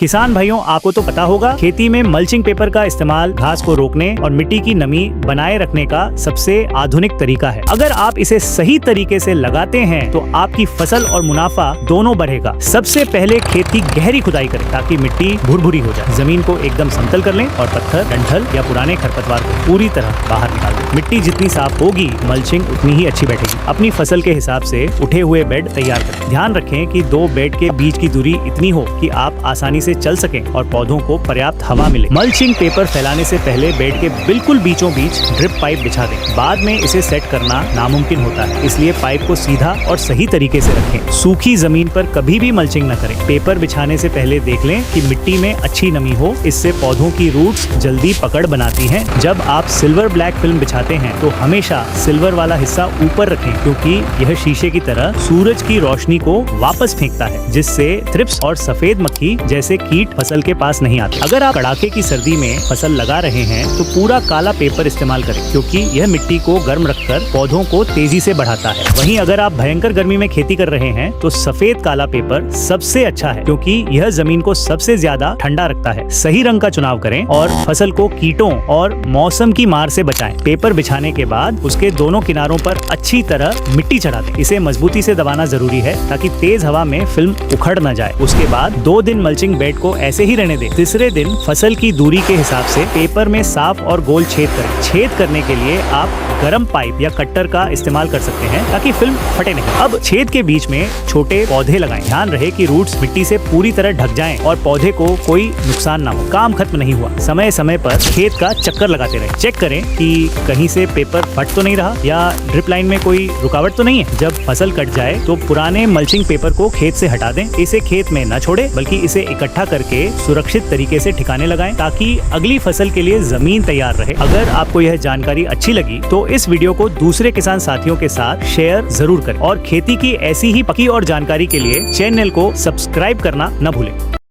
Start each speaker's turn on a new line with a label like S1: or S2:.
S1: किसान भाइयों, आपको तो पता होगा खेती में मल्चिंग पेपर का इस्तेमाल घास को रोकने और मिट्टी की नमी बनाए रखने का सबसे आधुनिक तरीका है। अगर आप इसे सही तरीके से लगाते हैं तो आपकी फसल और मुनाफा दोनों बढ़ेगा। सबसे पहले खेत की गहरी खुदाई करें ताकि मिट्टी भुरभुरी हो जाए। जमीन को एकदम समतल कर लें और पत्थर, डंठल या पुराने खरपतवार को पूरी तरह बाहर निकाल दें। मिट्टी जितनी साफ होगी मल्चिंग उतनी ही अच्छी बैठेगी। अपनी फसल के हिसाब से उठे हुए बेड तैयार करें। ध्यान रखें कि 2 बेड के बीच की दूरी इतनी हो कि आप आसानी से चल सकें और पौधों को पर्याप्त हवा मिले। मल्चिंग पेपर फैलाने से पहले बेड के बिल्कुल बीचों बीच ड्रिप पाइप बिछा दें। बाद में इसे सेट करना नामुमकिन होता है, इसलिए पाइप को सीधा और सही तरीके से रखें। सूखी जमीन पर कभी भी मल्चिंग न करें। पेपर बिछाने से पहले देख लें कि मिट्टी में अच्छी नमी हो, इससे पौधों की रूट्स जल्दी पकड़ बनाती हैं। जब आप सिल्वर ब्लैक फिल्म बिछाते हैं तो हमेशा सिल्वर वाला हिस्सा ऊपर रखें, क्योंकि यह शीशे की तरह सूरज की रोशनी को वापस फेंकता है, जिससे थ्रिप्स और सफेद मक्खी जैसे कीट फसल के पास नहीं आते। अगर आप कड़ाके की सर्दी में फसल लगा रहे हैं तो पूरा काला पेपर इस्तेमाल करें, क्योंकि यह मिट्टी को गर्म रखकर पौधों को तेजी से बढ़ाता है। वहीं अगर आप भयंकर गर्मी में खेती कर रहे हैं तो सफेद काला पेपर सबसे अच्छा है, क्योंकि यह जमीन को सबसे ज्यादा ठंडा रखता है। सही रंग का चुनाव करें और फसल को कीटों और मौसम की मार से बचाएं। पेपर बिछाने के बाद उसके दोनों किनारों पर अच्छी तरह मिट्टी चढ़ा दें। इसे मजबूती से दबाना जरूरी है ताकि तेज हवा में फिल्म उखड़ न जाए। उसके बाद 2 दिन मल्चिंग बेड को ऐसे ही रहने दें। तीसरे दिन फसल की दूरी के हिसाब से पेपर में साफ और गोल छेद करें। छेद करने के लिए आप गर्म पाइप या कट्टर का इस्तेमाल कर सकते हैं ताकि फिल्म फटे नहीं। अब छेद के बीच में छोटे पौधे लगाएं। ध्यान रहे कि रूट्स मिट्टी से पूरी तरह ढक जाएं और पौधे को कोई नुकसान ना हो। काम खत्म नहीं हुआ। समय समय पर खेत का चक्कर लगाते रहें। चेक करें कि कहीं से पेपर फट तो नहीं रहा या ड्रिप लाइन में कोई रुकावट तो नहीं है। जब फसल कट जाए तो पुराने मल्चिंग पेपर को खेत से हटा दें। इसे खेत में न छोड़े, बल्कि इसे इकट्ठा करके सुरक्षित तरीके से ठिकाने लगाएं ताकि अगली फसल के लिए जमीन तैयार रहे। अगर आपको यह जानकारी अच्छी लगी तो इस वीडियो को दूसरे किसान साथियों के साथ शेयर जरूर करें और खेती की ऐसी ही पक्की और जानकारी के लिए चैनल को सब्सक्राइब करना न भूलें।